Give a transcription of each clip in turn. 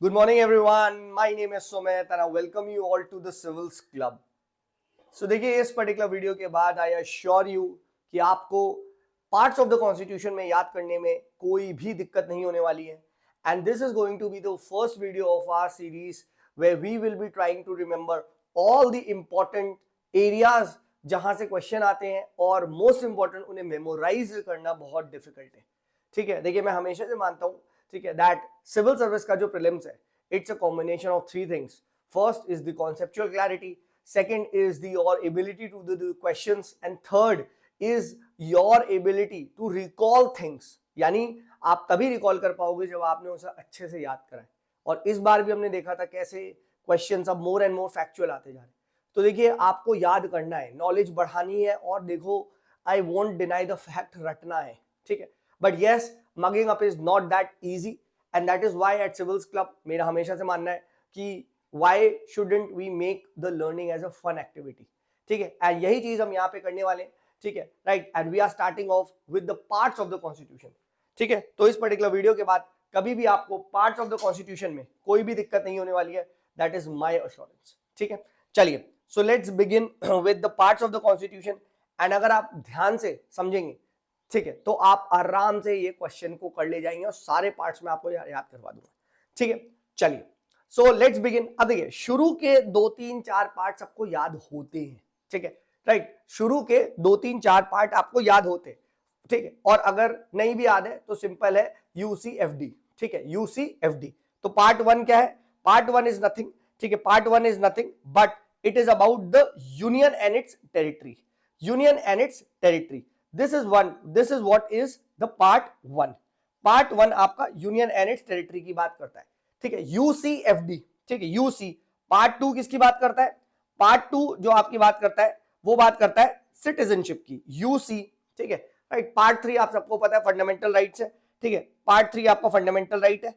Good morning, everyone. My name is Sumit, and I welcome you all to the Civils Club. So देखिए इस particular video के बाद I assure you कि आपको parts of the constitution में याद करने में कोई भी दिक्कत नहीं होने वाली है. And this is going to be the first video of our series where we will be trying to remember all the important areas जहां से क्वेश्चन आते हैं और मोस्ट इंपॉर्टेंट उन्हें मेमोराइज करना बहुत डिफिकल्ट है. ठीक है, देखिए मैं हमेशा से मानता हूं, ठीक है, दैट सिविल सर्विस का जो प्रीलिम्स है it's a combination of three things. First is the conceptual clarity, second is your ability to do the questions, and third is your ability to recall things. यानी आप तभी recall कर पाओगे जब आपने उसे अच्छे से याद करा है. और इस बार भी हमने देखा था कैसे क्वेश्चंस अब मोर एंड मोर फैक्चुअल आते जा रहे हैं. तो देखिए आपको याद करना है, नॉलेज बढ़ानी है, और देखो I won't deny the fact, रटना है. ठीक है, but yes, mugging up is not that easy, and that is why at civils club मेरा हमेशा से मानना है कि why shouldn't we make the learning as a fun activity. ठीक है, एंड यही चीज हम यहाँ पे करने वाले हैं. ठीक है, right, and we are starting off with the parts of the constitution. ठीक है, तो इस पर्टिकुलर वीडियो के बाद कभी भी आपको पार्ट्स ऑफ द कॉन्स्टिट्यूशन में कोई भी दिक्कत नहीं होने वाली है. That is my assurance. ठीक है, चलिए, so let's begin with the parts of the constitution. And अगर आप ध्यान से समझेंगे, ठीक है, तो आप आराम से ये क्वेश्चन को कर ले जाएंगे और सारे पार्ट्स में आपको याद करवा दूंगा. ठीक है, चलिए, सो लेट्स बिगिन. अब देखिए शुरू के 2-3-4 पार्ट आपको याद होते हैं. ठीक है, राइट, शुरू के 2-3-4 पार्ट आपको याद होते हैं. ठीक है, और अगर नहीं भी याद है तो सिंपल है यूसीएफडी. ठीक है, यूसीएफडी. तो पार्ट 1 क्या है? Part 1 is nothing. ठीक है, part 1 is nothing but it is about the union and it's territory. Union and it's territory, this is what is the part 1. Part 1 आपका यूनियन एंड इट्स टेरिटरी की बात करता है. ठीक है, यूसीएफडी. ठीक है, यूसी. पार्ट 2 किसकी बात करता है? पार्ट 2 जो आपकी बात करता है वो बात करता है सिटीजनशिप की, यूसी. ठीक है, राइट. पार्ट 3 आप सबको पता है फंडामेंटल राइट्स है. ठीक है, पार्ट 3 आपका फंडामेंटल राइट है.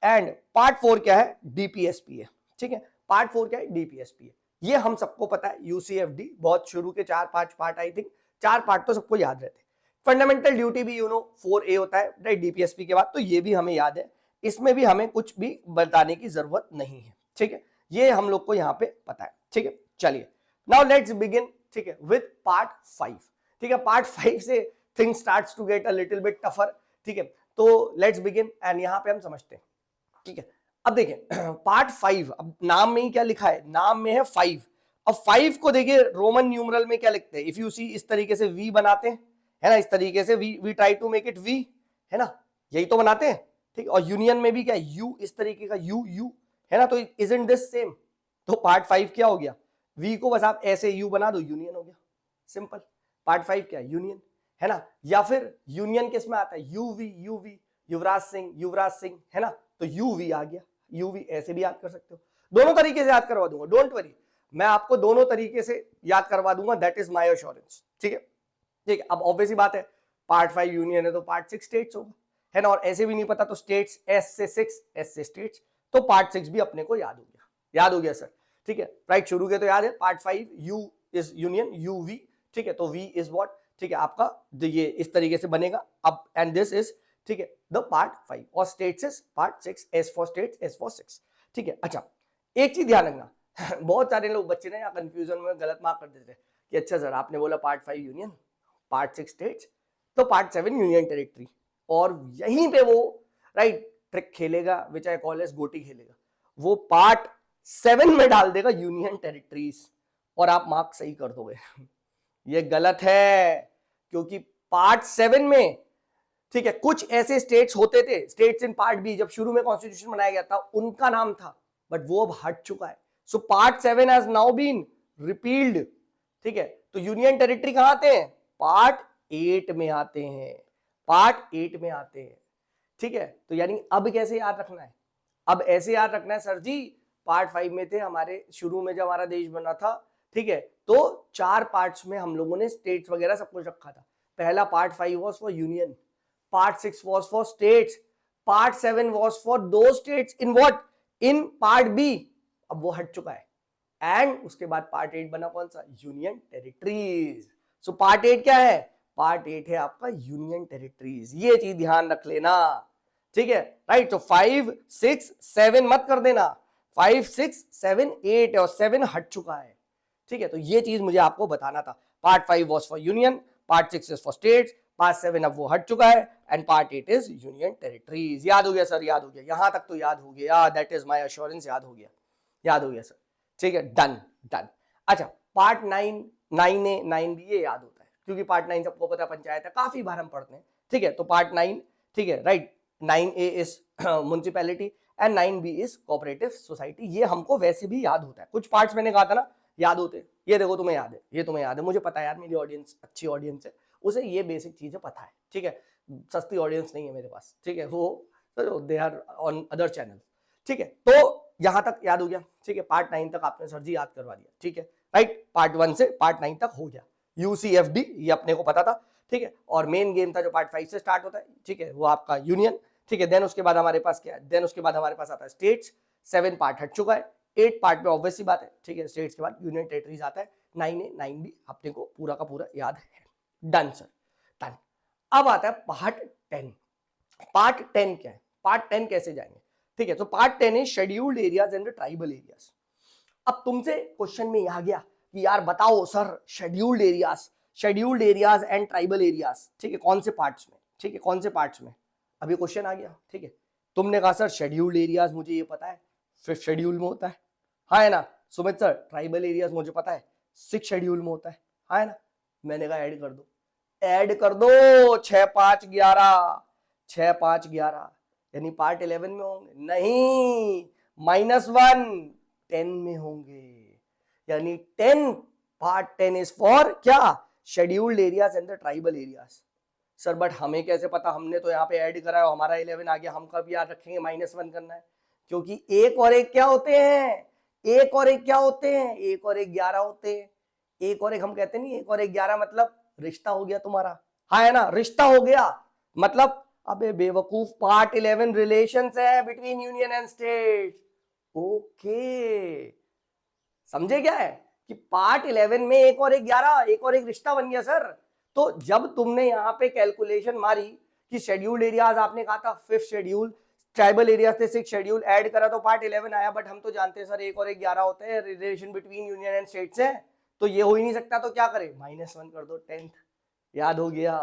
एंड पार्ट 4 क्या है? डीपीएसपी है. ठीक है, पार्ट 4 क्या है? डीपीएसपी है. ये हम सबको पता है. यूसीएफडी बहुत शुरू के 4-5 पार्ट, आई थिंक 4 पार्ट तो सबको याद रहते हैं. फंडामेंटल ड्यूटी भी 4A होता है, राइट, डीपीएसपी के बाद, तो ये भी हमें याद है. इसमें भी हमें कुछ भी बताने की जरूरत नहीं है. ठीक है, ये हम लोग को यहां पे पता है. ठीक है, चलिए, नाउ लेट्स बिगिन. ठीक है, विद पार्ट 5. ठीक है, पार्ट 5 से things starts to get a little bit tougher. ठीक है, तो लेट्स बिगिन एंड यहां पे हम समझते हैं. ठीक है, अब देखिए पार्ट 5, अब नाम में ही क्या लिखा है? नाम में है 5. अब 5 को देखिए रोमन न्यूमरल में क्या लिखते हैं? इफ यू सी, इस तरीके से वी बनाते हैं, है ना, इस तरीके से we try to make it we, है ना, यही तो बनाते हैं. ठीक, और यूनियन में भी क्या? यू, इस तरीके का यू यू, है ना, तो इजंट दिस सेम? तो पार्ट 5 क्या हो गया? वी को बस आप ऐसे यू बना दो, यूनियन हो गया, सिंपल. पार्ट 5 क्या? यूनियन, है ना. या फिर यूनियन किस में आता है? यूवी, यूवी, युवराज सिंह, है ना, तो यूवी आ गया. यूवी ऐसे भी याद कर सकते हो, दोनों तरीके से याद करवा दूंगा, डोंट वरी, मैं आपको दोनों तरीके से याद करवा दूंगा. That is my assurance. ठीक है, ठीक है. अब ऑब्वियस ही बात है, पार्ट 5 यूनियन है तो पार्ट 6 स्टेट्स होगा, है ना, और ऐसे भी नहीं पता तो स्टेट्स, एस से 6, एस से स्टेट्स, तो पार्ट 6 भी अपने को याद हो गया. याद हो गया सर? ठीक है, राइट, शुरू के तो याद है. Part 5 U is union, U V. ठीक है, तो वी इज व्हाट? ठीक है, आपका ये इस तरीके से बनेगा अब, एंड दिस इज, ठीक है, द पार्ट 5, और states is part 6, S for states, S for 6. ठीक है, अच्छा, एक चीज ध्यान रखना बहुत सारे लोग बच्चे ना कंफ्यूजन में गलत मार्क कर देते हैं कि अच्छा सर आपने बोला पार्ट 5 यूनियन, पार्ट 6 स्टेट्स, तो पार्ट 7 यूनियन टेरिटरी, और यहीं पे वो राइट ट्रिक खेलेगा, विच आई कॉल एज गोटी खेलेगा. वो पार्ट 7 में डाल देगा यूनियन टेरिटरीज, और आप मार्क सही कर दोगे. ये गलत है, क्योंकि पार्ट 7 में, ठीक है, कुछ ऐसे स्टेट्स होते थे, स्टेट्स इन पार्ट बी, जब शुरू में कॉन्स्टिट्यूशन बनाया गया था उनका नाम था, बट वो अब हट चुका है. So part 7 has now been repealed. ठीक है, तो यूनियन टेरिटरी कहां आते हैं? पार्ट 8 में आते हैं, पार्ट 8 में आते हैं. ठीक है, तो यानी अब कैसे याद रखना है? अब ऐसे याद रखना है सर जी, पार्ट 5 में थे हमारे, शुरू में जब हमारा देश बना था, ठीक है, तो 4 पार्ट्स में हम लोगों ने स्टेट्स वगैरह सब कुछ रखा था. पहला part 5 was for union, part 6 was for states, part 7 was for दो states in what? In part B. अब वो हट चुका है, एंड उसके बाद पार्ट 8 बना कौन सा? Union territories. सो पार्ट 8 क्या है? पार्ट 8 है आपका यूनियन टेरिटरीज. ये चीज ध्यान रख लेना. ठीक है, राइट। तो 5 6 7 मत कर देना, 5 6 7 8 है और 7 हट चुका है, ठीक है। तो ये चीज मुझे आपको बताना था। Part 5 was for union, part 6 is for states, part 7 अब वो हट चुका है and part 8 is union territories. याद हो गया सर? याद हो गया, यहां तक तो याद हो गया, दैट इज माय अश्योरेंस, याद हो गया, याद हो गया सर, ठीक है, डन डन। अच्छा, पार्ट 9 9A 9B ये याद होता है क्योंकि पार्ट 9 सबको पता पंचायत है, काफी बार हम पढ़ते हैं, ठीक है। तो पार्ट 9, ठीक है, right, 9A is municipality and 9B is cooperative society. ये हमको वैसे भी याद होता है, कुछ पार्ट्स मैंने कहा था ना याद होते हैं। ये देखो तुम्हें याद है, ये तुम्हें याद है, मुझे पता है यार, मेरी ऑडियंस अच्छी ऑडियंस है, उसे ये बेसिक चीजें पता है, ठीक है। सस्ती ऑडियंस नहीं है मेरे पास, ठीक है, वो they are on other channel, ठीक है। तो यहां तक याद हो गया, ठीक है। पार्ट 9 तक आपने सर जी याद करवा दिया, ठीक है, राइट। पार्ट 1 से पार्ट 9 तक हो गया। UCFD ये अपने को पता था, ठीक है। और मेन गेम था जो पार्ट 5 से स्टार्ट होता है, ठीक है, वो आपका यूनियन, ठीक है। देन उसके बाद हमारे पास क्या है, देन उसके बाद हमारे पास आता है स्टेट्स। 7 पार्ट हट चुका है, 8 पार्ट में ऑब्वियस सी बात है, ठीक है। स्टेट्स के बाद यूनियन टेरिटरीज आता है, 9A 9B अपने को पूरा का पूरा याद है, डन सर, डन। अब आता है पार्ट 10। पार्ट 10 क्या है, पार्ट 10 कैसे जाएंगे, ठीक है। तो पार्ट 10 है scheduled areas and tribal areas. अब तुमसे क्वेश्चन में आ गया कि यार बताओ sir, scheduled areas and tribal areas, ठीक है, कौन से पार्ट्स में, ठीक है, कौन से पार्ट्स में, अभी क्वेश्चन आ गया, ठीक है। तुमने कहा सर शेड्यूल्ड एरियाज मुझे ये पता है 5th शेड्यूल में होता है, हाँ है ना। सुमित सर ट्राइबल एरियाज मुझे पता है 6th शेड्यूल में होता है, हाँ है ना। मैंने कहा ऐड कर दो, ऐड कर दो, 6 5 11, 6 5 11, यानी पार्ट 11 में होंगे, नहीं, -1 10 में होंगे, यानी 10 पार्ट 10 इज फॉर क्या, scheduled areas and the tribal areas. Sir but हमें कैसे पता, हमने तो यहाँ पे ऐड करा है, हमारा 11 आ गया, हम कब याद रखेंगे -1 करना है, क्योंकि एक और एक क्या होते हैं, एक और एक क्या होते हैं, एक और एक 11 होते हैं। एक और एक हम कहते नहीं, एक और एक 11 मतलब रिश्ता हो गया तुम्हारा, हाँ है ना, रिश्ता हो गया, मतलब अबे बेवकूफ, पार्ट 11 रिलेशंस है between union and state. Okay, समझे क्या है कि पार्ट 11 में एक और एक 11, एक और एक रिश्ता बन गया सर। तो जब तुमने यहाँ पे कैलकुलेशन मारी कि शेड्यूल्ड एरियाज आपने कहा था 5th शेड्यूल, ट्राइबल एरियाज थे 6th शेड्यूल, ऐड करा तो पार्ट 11 आया, बट हम तो जानते हैं सर एक और एक 11 होते हैं, relation between union and states है, तो ये हो ही नहीं सकता, तो क्या करें, -1 कर दो, 10th, याद हो गया।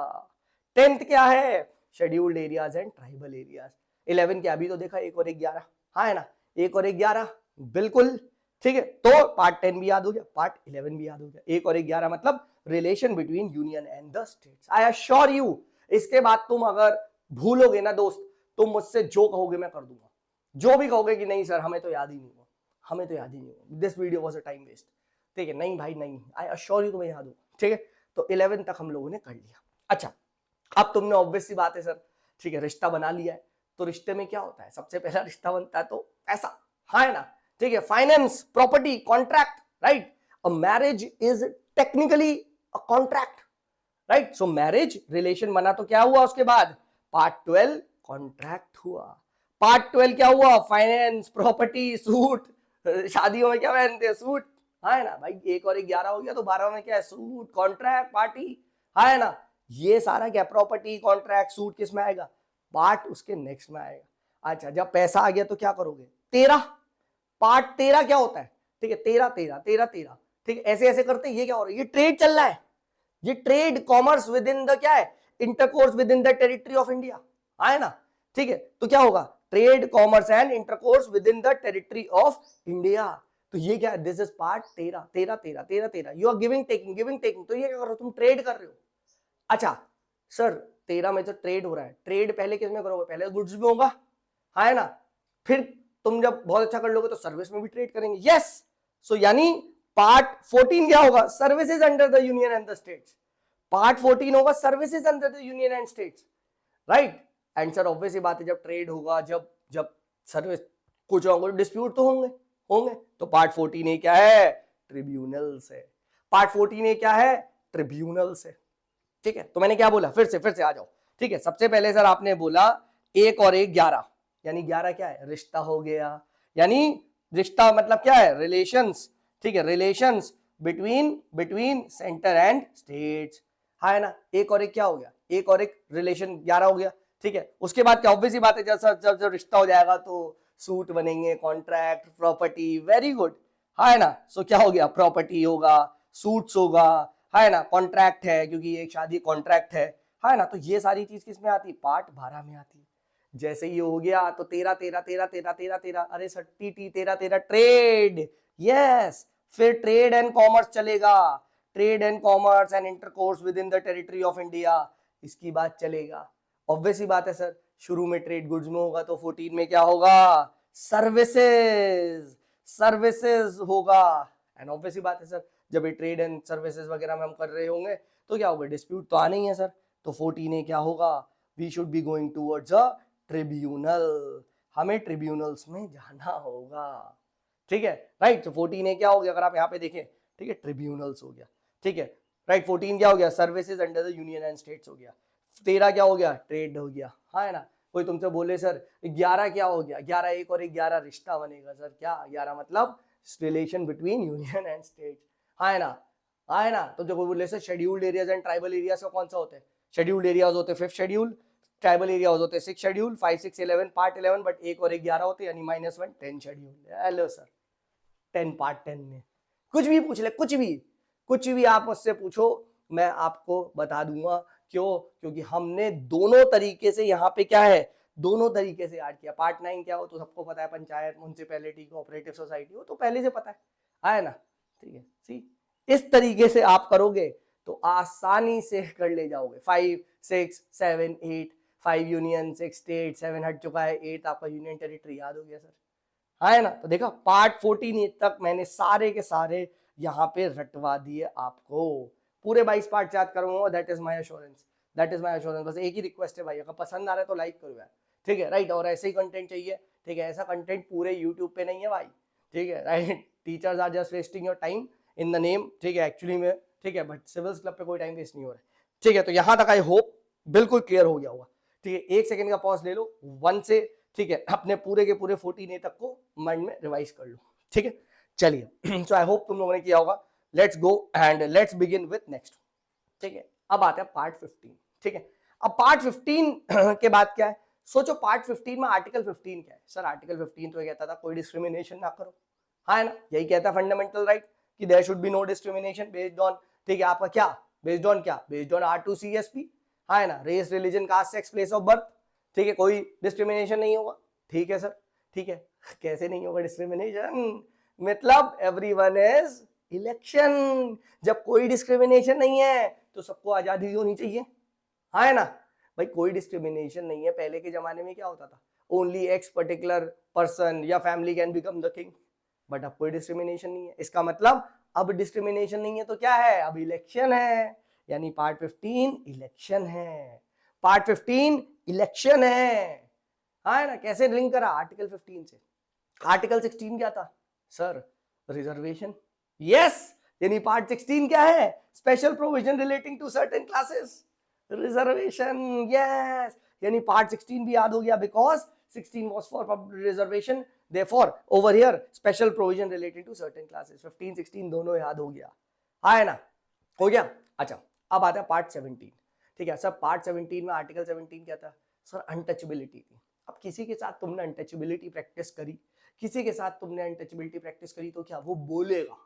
10th क्या है, scheduled areas and tribal areas. 11 क्या, अभी तो देखा, एक और एक 11, हाँ है ना, एक और एक 11, बिल्कुल, ठीक है। तो पार्ट 10 भी याद हो गया, पार्ट 11 भी याद हो गया, एक और एक 11 मतलब relation between union and the states. I assure you, इसके बाद तुम अगर भूलोगे ना दोस्त, तुम मुझसे जो कहोगे मैं कर दूंगा, जो भी कहोगे कि नहीं सर हमें तो याद ही नहीं हुआ, हमें तो याद ही नहीं हुआ, this video was a time waste, ठीक है, नहीं भाई नहीं, आई एश्योर यू तुम्हें याद होगा, ठीक है। तो 11 तक हम लोगों ने कर लिया। अच्छा, अब तुमने ऑब्वियस सी बात है सर, ठीक है, रिश्ता बना लिया है, तो रिश्ते में क्या होता है, सबसे पहला रिश्ता बनता है तो पैसा, हाँ है ना, ठीक है, finance, property, contract, right. A marriage is technically a contract, right. So marriage relation बना तो क्या हुआ, उसके बाद पार्ट 12 कॉन्ट्रैक्ट हुआ, पार्ट 12 क्या हुआ, फाइनेंस, प्रॉपर्टी, सूट, शादियों में क्या पहनते हैं, सूट, हाँ है ना भाई, एक और एक 11 हो गया, तो 12 में क्या है, सूट, कॉन्ट्रैक्ट, पार्टी, हाँ है ना। ये सारा क्या, प्रॉपर्टी, कॉन्ट्रैक्ट, सूट किस में आएगा, पार्ट उसके नेक्स्ट में आएगा। अच्छा, जब पैसा आ गया तो क्या करोगे, 13, पार्ट 13 क्या होता है, ठीक है, 13 13 13 13, ठीक है, ऐसे ऐसे करते, ये क्या हो रहा है, ये ट्रेड चल रहा है, ये trade commerce within the क्या है, intercourse within the territory of India, है ना, ठीक है। तो क्या होगा, trade commerce and intercourse within the territory of India. तो ये क्या है, this is part 13 13 13 13 13, you are giving taking, तो ये क्या कर रहे हो, तुम ट्रेड कर रहे हो। अच्छा सर 13 में तो ट्रेड हो रहा है, ट्रेड पहले किस में करोगे, पहले गुड्स में होगा, हाँ है ना, फिर तुम जब बहुत अच्छा कर लोगे तो सर्विस में भी ट्रेड करेंगे, यस। सो यानी पार्ट 14 क्या होगा, services under the union and the states, part 14 होगा services under the union and states, right. And sir obvious बात है, जब ट्रेड होगा, जब जब सर्विस, कुछ डिस्प्यूट तो होंगे होंगे, तो पार्ट 14 क्या है, ट्रिब्यूनल से, पार्ट 14 क्या है, ट्रिब्यूनल से, ठीक है। तो मैंने क्या बोला, फिर से आ जाओ, ठीक है। सबसे पहले सर आपने बोला एक और एक 11, यानी 11 क्या है, रिश्ता हो गया, यानी रिश्ता मतलब क्या है, रिलेशंस, ठीक है, relations between centre and states, हाँ है ना। एक और एक क्या हो गया, एक और एक रिलेशन 11 हो गया, ठीक है, उसके बाद क्या ऑब्वियस बात है, जब जब जब रिश्ता हो जाएगा तो सूट बनेंगे, कॉन्ट्रैक्ट, प्रॉपर्टी, वेरी गुड, है ना। सो क्या हो गया, प्रॉपर्टी होगा, सूट्स होगा, है ना, कॉन्ट्रैक्ट है क्योंकि एक शादी कॉन्ट्रैक्ट है ना। तो ये सारी चीज किस में आती है, पार्ट 12 में आती है। जैसे ये हो गया तो 13 13 13 13 13 13, अरे 30 13 13 ट्रेड, यस, फिर ट्रेड एंड कॉमर्स चलेगा, trade and commerce and intercourse within the territory of India, इसकी बात चलेगा। ऑब्वियस ही बात है सर, शुरू में ट्रेड गुड्स में होगा तो 14 में क्या होगा, सर्विसेज, सर्विसेज होगा। एंड ऑब्वियस ही बात है सर, जब ये ट्रेड एंड सर्विसेज वगैरह में हम कर रहे होंगे तो क्या होगा, डिस्प्यूट तो आना ही है सर। तो 14 क्या होगा, we should be going towards a tribunal, हमें ट्रिब्यूनल्स में जाना होगा, ठीक है, राइट। तो 14 क्या हो गया, अगर आप यहाँ पे देखें, ठीक है, ट्रिब्यूनल्स हो गया, ठीक है, राइट। 14 क्या हो गया, services under the union and states हो गया। 13 क्या हो गया, ट्रेड हो गया, हाँ है ना। कोई तुमसे बोले सर 11 क्या हो गया, 11 एक और 11 रिश्ता बनेगा सर, क्या 11 मतलब relation between union and state, हाँ है ना, हाँ है ना। तो जो बोले sir scheduled areas and tribal areas का कौन सा होते हैं, शेड्यूल्ड एरियाज होते हैं 5th शेड्यूल, ट्राइबल एरियाज होते हैं 6th शेड्यूल, 5 6 11 पार्ट 11, बट एक और 11 होते यानी -1 10 शेड्यूल। हेलो सर, 10 पार्ट 10 में कुछ भी पूछ ले, कुछ भी आप मुझसे पूछो, मैं आपको बता दूंगा। क्यों, क्योंकि हमने दोनों तरीके से यहाँ पे क्या है, दोनों तरीके से ऐड किया। पार्ट 9 क्या हो तो सबको पता है, पंचायत, म्युनिसिपैलिटी, कोऑपरेटिव सोसाइटी हो तो पहले से पता है ना, ठीक है। सी, इस तरीके से आप करोगे तो आसानी से कर ले जाओगे। 5 6 7 8, 5 यूनियन, 6 स्टेट, 7 हट चुका है, 8 आपका यूनियन टेरिटरी याद हो गया सर, है ना। तो देखा, पार्ट 14 तक मैंने सारे के सारे यहाँ पे रटवा दिए आपको, पूरे 22 पार्ट याद करूंगा, that is my assurance, that is my assurance. बस एक ही रिक्वेस्ट है भाई, अगर पसंद आ रहा है तो लाइक करो यार, ठीक है, राइट। और ऐसे ही कंटेंट चाहिए, ठीक है, ऐसा कंटेंट पूरे यूट्यूब पे नहीं है भाई, ठीक है, right. Teachers are just wasting your time in the name, ठीक है, एक्चुअली में, ठीक है, बट सिविल्स क्लब पे कोई टाइम वेस्ट नहीं हो रहा है, ठीक है। तो यहाँ तक आई होप बिल्कुल क्लियर हो गया होगा, ठीक है। 1 सेकंड का पॉज ले लो, 1 से, ठीक है, अपने पूरे के पूरे 14 तक को माइंड में रिवाइज कर लो, ठीक है। चलिए, सो आई होप तुम लोगों ने किया होगा। Let's go and let's begin with next, ठीक है। अब आते हैं पार्ट 15, ठीक है। अब पार्ट 15 के बाद क्या है, सोचो पार्ट 15 में आर्टिकल 15 क्या है सर, आर्टिकल 15 तो ये कहता था कोई डिस्क्रिमिनेशन ना करो, हाँ ना, यही कहता है फंडामेंटल राइट, कि there should be no discrimination based on, ठीक है, आपका क्या, बेस्ड ऑन क्या, बेस्ड ऑन R2CSP, हाँ ना, race, religion, caste, sex, place of birth, ठीक है, कोई डिस्क्रिमिनेशन नहीं होगा, ठीक है सर, ठीक है। कैसे नहीं होगा डिस्क्रिमिनेशन, मतलब एवरीवन इज इलेक्शन, जब कोई डिस्क्रिमिनेशन नहीं है तो सबको आजादी होनी चाहिए, हाँ है ना भाई। कोई डिस्क्रिमिनेशन नहीं है, पहले के जमाने में क्या होता था, ओनली एक्स पर्टिकुलर पर्सन या family can become the king, but अब कोई डिस्क्रिमिनेशन नहीं है। इसका मतलब अब डिस्क्रिमिनेशन नहीं है तो क्या है, अब इलेक्शन है, यानी पार्ट 15 इलेक्शन है, पार्ट 15 इलेक्शन है ना। कैसे लिंक करा आर्टिकल 15 से, आर्टिकल 16 क्या था सर, रिजर्वेशन, यस, यानी पार्ट 16 क्या है, special provision relating to certain classes, reservation, yes, यानी पार्ट 16 भी याद हो गया, because 16 was for reservation, therefore over here special provision relating to certain classes, 15 16 दोनों याद हो गया, है ना, हो गया। अच्छा, अब आता है पार्ट 17, ठीक है सर। पार्ट 17 में आर्टिकल 17 क्या था सर, अनटचेबिलिटी थी। अब किसी के साथ तुमने अनटचेबिलिटी प्रैक्टिस करी, किसी के साथ तुमने अनटचेबिलिटी प्रैक्टिस करी तो क्या वो बोलेगा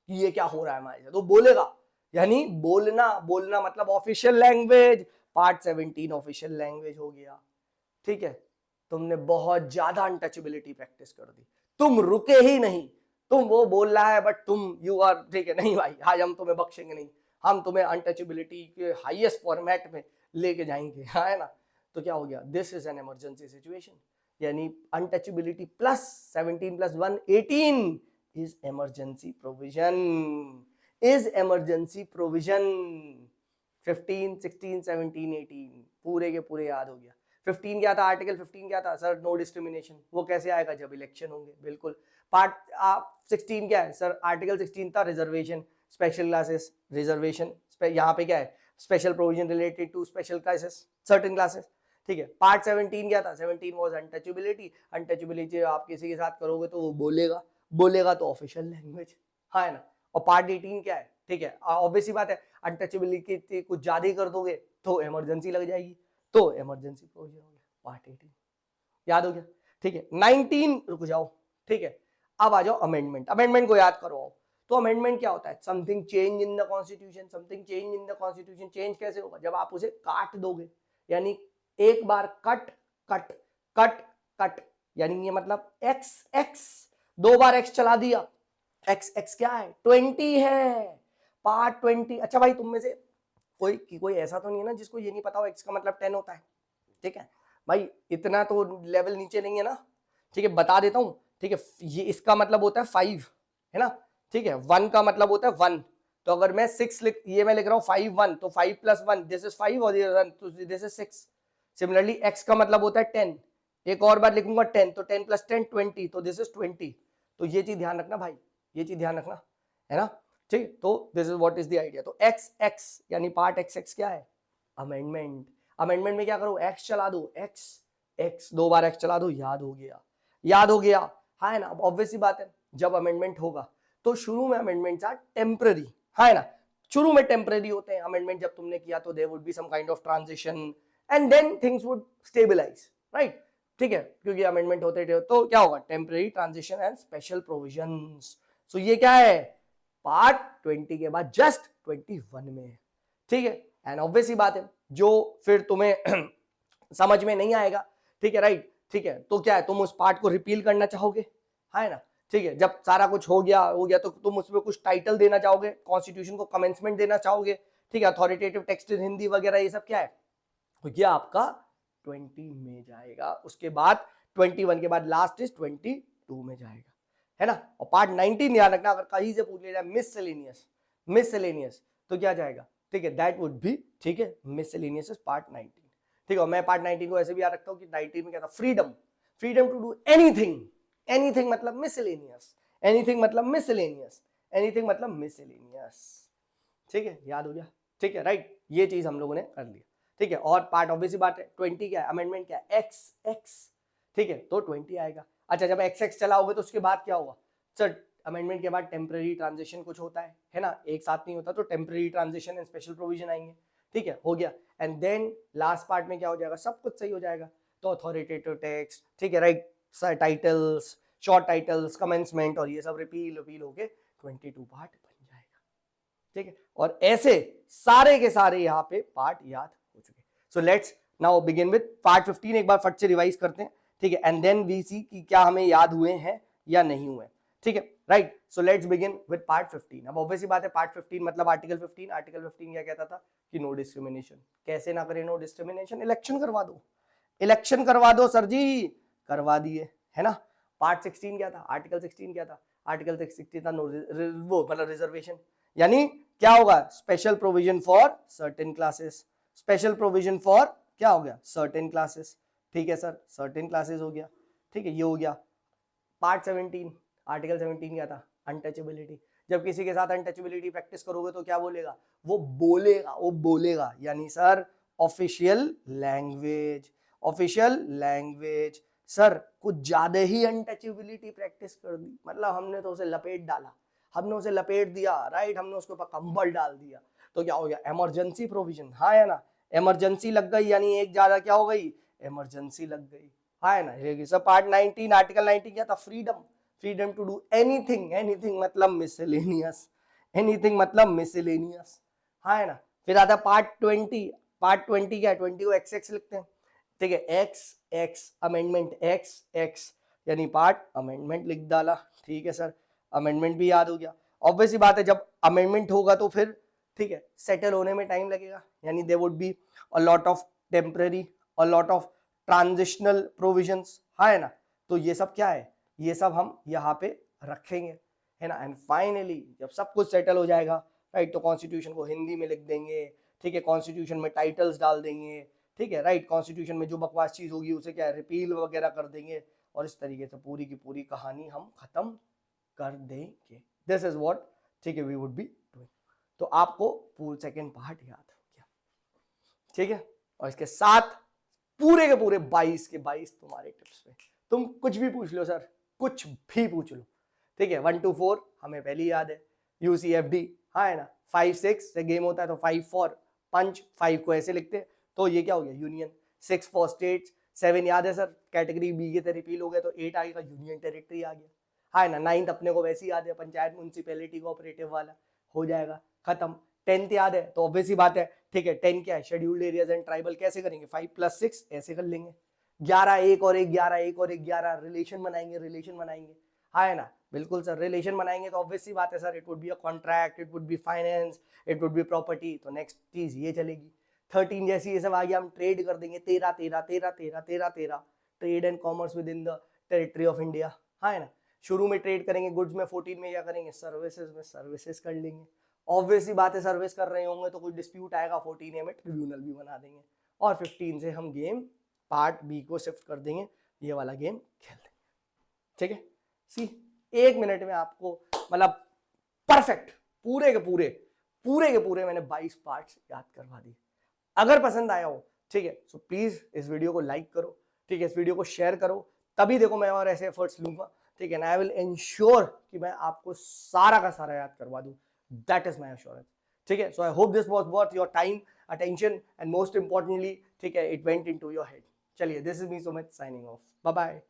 कि ये क्या हो रहा है हमारे साथ, वो बोलेगा, यानी बोलना, बोलना मतलब official language, part 17 official language हो गया, ठीक है। तुमने बहुत ज्यादा अनटचेबिलिटी प्रैक्टिस कर दी, तुम रुके ही नहीं, तुम वो बोल रहा है बट तुम यू आर, ठीक है, नहीं भाई आज हम तुम्हें बख्शेंगे नहीं, हम तुम्हें अनटचेबिलिटी के हाईएस्ट फॉर्मेट में लेके जाएंगे, है ना। तो क्या हो गया, this is an emergency situation, यानी untouchability plus 17 + 1 18 is emergency provision, is emergency provision. 15 16 17 18 पूरे के पूरे याद हो गया। 15 क्या था, आर्टिकल 15 क्या था सर, नो डिस्क्रिमिनेशन, वो कैसे आएगा जब इलेक्शन होंगे, बिल्कुल। पार्ट 16 क्या है सर, आर्टिकल 16 था रिजर्वेशन, स्पेशल क्लासेस, रिजर्वेशन, यहाँ पे क्या है, special provision related to special classes, certain classes, ठीक है। पार्ट 17 क्या था, 17 वाज अनटचेबिलिटी, अनटचेबिलिटी आप किसी के साथ करोगे तो वो बोलेगा, बोलेगा तो ऑफिशियल लैंग्वेज, है ना। और पार्ट 18 क्या है, ठीक है, ऑब्वियस ही बात है, अनटचेबिलिटी कुछ ज्यादा ही कर दोगे तो इमरजेंसी लग जाएगी, तो इमरजेंसी प्रोविजन हो गया पार्ट 18, याद हो गया, ठीक है। 19 रुक जाओ, ठीक है, अब आ जाओ अमेंडमेंट। अमेंडमेंट को याद करो। तो अमेंडमेंट क्या होता है? Something change in the constitution, something change in the constitution. Change कैसे होगा? जब आप उसे काट दोगे, यानी एक बार कट कट कट कट, यानी ये मतलब एक्स एक्स, दो बार एक्स चला दिया, एक्स एक्स क्या है? 20 है, पार्ट 20। अच्छा भाई, तुम में से कोई ऐसा तो नहीं है ना जिसको ये नहीं पता हो एक्स का मतलब 10 होता है? ठीक है भाई, इतना तो लेवल नीचे नहीं है ना, ठीक है, बता देता हूं, ठीक है। ये इसका मतलब होता है 5, है ना, ठीक है। 1 का मतलब होता है 1, तो अगर मैं 6 ये मैं लिख रहा हूँ 5 1, तो 5 + 1 दिस इज 5 और तो दिस इज 6। सिमिलरली एक्स का मतलब होता है 10, एक और बार लिखूंगा 10, तो 10 + 10 20, तो दिस इज 20। तो ये चीज ध्यान रखना भाई, ये चीज ध्यान रखना, है ना, ठीक। तो this is what is the idea. तो एक्स एक्स यानी पार्ट एक्स एक्स क्या है? अमेंडमेंट। अमेंडमेंट में क्या करो? एक्स चला दो, एक्स एक्स, दो बार एक्स चला दो, याद हो गया, याद हो गया, है ना। ऑब्वियस सी बात है, जब अमेंडमेंट होगा तो शुरू में अमेंडमेंट्स आर टेम्पररी, है ना, शुरू में टेम्पररी होते हैं अमेंडमेंट। जब तुमने किया तो there would be some kind of transition and then things would stabilise, right, ठीक है, क्योंकि अमेंडमेंट होते थे तो क्या होगा? Temporary, transition and special provisions. So ये क्या है? पार्ट 20 के बाद जस्ट 21 में, ठीक है। एंड ऑब्वियस सी बात है, जो फिर तुम्हें समझ में नहीं आएगा, ठीक है, राइट, ठीक है, तो क्या है, तुम उस पार्ट को रिपील करना चाहोगे, है ना, ठीक है। जब सारा कुछ हो गया तो तुम उसमें कुछ टाइटल देना चाहोगे, कॉन्स्टिट्यूशन को कमेंसमेंट देना चाहोगे, ठीक है, अथॉरिटेटिव टेक्स्ट इन हिंदी वगैरह, ये सब क्या है, तो ये आपका 20 में जाएगा। उसके बाद 21 के बाद लास्ट इज 22 में जाएगा, है ना। और पार्ट 19 ध्यान रखना, अगर कहीं से पूछ लिया जाए मिससेलेनियस, मिससेलेनियस तो क्या जाएगा, ठीक है, दैट वुड बी, ठीक है, मिससेलेनियस इज पार्ट 19, ठीक है। और मैं पार्ट 19 को ऐसे भी याद रखता हूँ कि 19 में क्या था? Freedom, freedom to do anything, anything मतलब मिससेलेनियस, एनीथिंग मतलब मिससेलेनियस, एनीथिंग मतलब मिससेलेनियस, ठीक है, याद हो गया, ठीक है, राइट, ये चीज हम लोगों ने कर लिया, ठीक है। और पार्ट ऑब्वियसली बात है 20 क्या है? अमेंडमेंट क्या है? एक्स एक्स, ठीक है, तो 20 आएगा। अच्छा, जब एक्स एक्स चला होगा तो उसके बाद क्या होगा? सर, अमेंडमेंट के बाद टेम्पररी ट्रांजिशन कुछ होता है ना, एक साथ नहीं होता, तो temporary transition and special provision आएंगे, ठीक है, हो गया। एंड देन लास्ट पार्ट में क्या हो जाएगा? सब कुछ सही हो जाएगा, तो अथॉरिटेटिव टेक्स्ट, ठीक है, right, titles, short titles, commencement और ये सब रिपील होके 22 पार्ट बन जाएगा, ठीक है। और ऐसे सारे के सारे यहाँ पे पार्ट याद हो चुके। So let's now begin with part 15, एक बार फट से रिवाइज करते हैं, ठीक है, एंड देन वी सी कि क्या हमें याद हुए हैं या नहीं हुए, ठीक है, right. So let's begin with part 15। अब ऑब्वियसली बात है, पार्ट 15 मतलब आर्टिकल 15। आर्टिकल 15 क्या कहता था? कि नो डिस्क्रिमिनेशन। कैसे ना करें नो डिस्क्रिमिनेशन? इलेक्शन करवा दो, इलेक्शन करवा दो सर जी, करवा दिए, है ना। पार्ट 16 क्या था? आर्टिकल 16 क्या था? आर्टिकल 16 था नो, वो मतलब रिजर्वेशन, यानी क्या होगा? Special provision for certain classes, special provision for क्या हो गया? सर्टेन क्लासेस, ठीक है सर, सर्टेन क्लासेस हो गया, ठीक है, ये हो गया। पार्ट 17, आर्टिकल 17 क्या था? अनटचेबिलिटी। जब किसी के साथ अनटचेबिलिटी प्रैक्टिस करोगे तो क्या बोलेगा? वो बोलेगा, यानी sir official language, official language. Sir कुछ ज्यादा ही अनटचेबिलिटी प्रैक्टिस कर दी, मतलब हमने तो उसे लपेट डाला, हमने उसे लपेट दिया, राइट, हमने उसके ऊपर कंबल डाल दिया, तो क्या हो गया? इमरजेंसी प्रोविजन, हाँ है ना, इमरजेंसी लग गई, यानी एक ज्यादा क्या हो गई? इमरजेंसी लग गई, हाँ है ना। सब पार्ट 19, आर्टिकल 19 क्या था? Freedom, freedom to do anything, anything मतलब मिसलेनियस, एनीथिंग मतलब मिसलेनियस, हाँ है ना। फिर आता पार्ट 20, पार्ट 20 क्या है? 20 को एक्स एक्स लिखते हैं, ठीक है, x x, amendment x x, यानी पार्ट अमेंडमेंट लिख डाला, ठीक है सर, अमेंडमेंट भी याद हो गया। ऑब्वियसली बात है, जब अमेंडमेंट होगा तो फिर ठीक है सेटल होने में टाइम लगेगा, यानी there would be a lot of temporary, a lot of transitional provisions, है ना। तो ये सब क्या है? ये सब हम यहाँ पे रखेंगे, है ना। एंड फाइनली जब सब कुछ सेटल हो जाएगा, राइट, तो कॉन्स्टिट्यूशन को हिंदी में लिख देंगे, ठीक है, कॉन्स्टिट्यूशन में टाइटल्स डाल देंगे, ठीक है, राइट, कॉन्स्टिट्यूशन में जो बकवास चीज होगी उसे क्या है? रिपील वगैरह कर देंगे, और इस तरीके से पूरी की पूरी कहानी हम खत्म कर देंगे। दिस इज व्हाट, ठीक है, वी वुड बी डूइंग। तो आपको पूरा सेकेंड पार्ट याद हो गया, ठीक है। और इसके साथ पूरे के पूरे 22 के 22 तुम्हारे टिप्स पे, तुम कुछ भी पूछ लो सर, कुछ भी पूछ लो, ठीक है। 1 to 4 हमें पहली याद है, UCFD, हाँ है ना। 5 6 से गेम होता है तो 5 4 पंच, 5 को ऐसे लिखते हैं, तो ये क्या हो गया यूनियन। 6 फॉर स्टेट्स, 7 याद है सर, कैटेगरी बी के थे रिपील हो गया तो 8 आएगा, यूनियन टेरिटरी आ गया। हाँ ना, 9th अपने को वैसे ही याद है, पंचायत म्यूनसिपैलिटी कोऑपरेटिव वाला, हो जाएगा खत्म। 10th याद है तो ऑब्वियस ही बात है, ठीक है 10 क्या है, शेड्यूल्ड एरियाज एंड ट्राइबल, कैसे करेंगे 5 + 6 ऐसे कर लेंगे। 11 1 और 1 11 1 और 1 11 रिलेशन बनाएंगे, रिलेशन बनाएंगे। हाँ है ना, बिल्कुल सर, रिलेशन बनाएंगे तो ऑब्वियस सी बात है sir, it would be a contract, it would be finance, it would be property, तो नेक्स्ट चीज ये चलेगी। 13 जैसी ये सब आ गया, हम ट्रेड कर देंगे, 13 13 13 13 13 13 trade and commerce within the territory of India. हाँ है ना, शुरू में ट्रेड करेंगे गुड्स में, 14 में क्या करेंगे, सर्विसेज में सर्विसेज कर लेंगे। ऑब्वियसली बात है, सर्विस कर रहे होंगे तो कोई डिस्प्यूट आएगा 14A में ट्रिब्यूनल भी बना देंगे, और 15 से हम गेम पार्ट बी को शिफ्ट कर देंगे, ये वाला गेम खेल देंगे। ठीक है, सी 1 मिनट में आपको मतलब परफेक्ट पूरे के पूरे मैंने 22 पार्ट्स याद करवा दिए। अगर पसंद आया हो, ठीक है, सो प्लीज इस वीडियो को लाइक करो, ठीक है, इस वीडियो को शेयर करो, तभी देखो मैं और ऐसे एफर्ट्स लूंगा, ठीक है, आई विल इंश्योर कि मैं आपको सारा का सारा याद करवा दूं, दैट इज माई एश्योरेंस। ठीक है, so I hope this was worth your time, attention and most importantly, ठीक है, it went into your head. चलिए, this is me Sumit signing off, bye bye.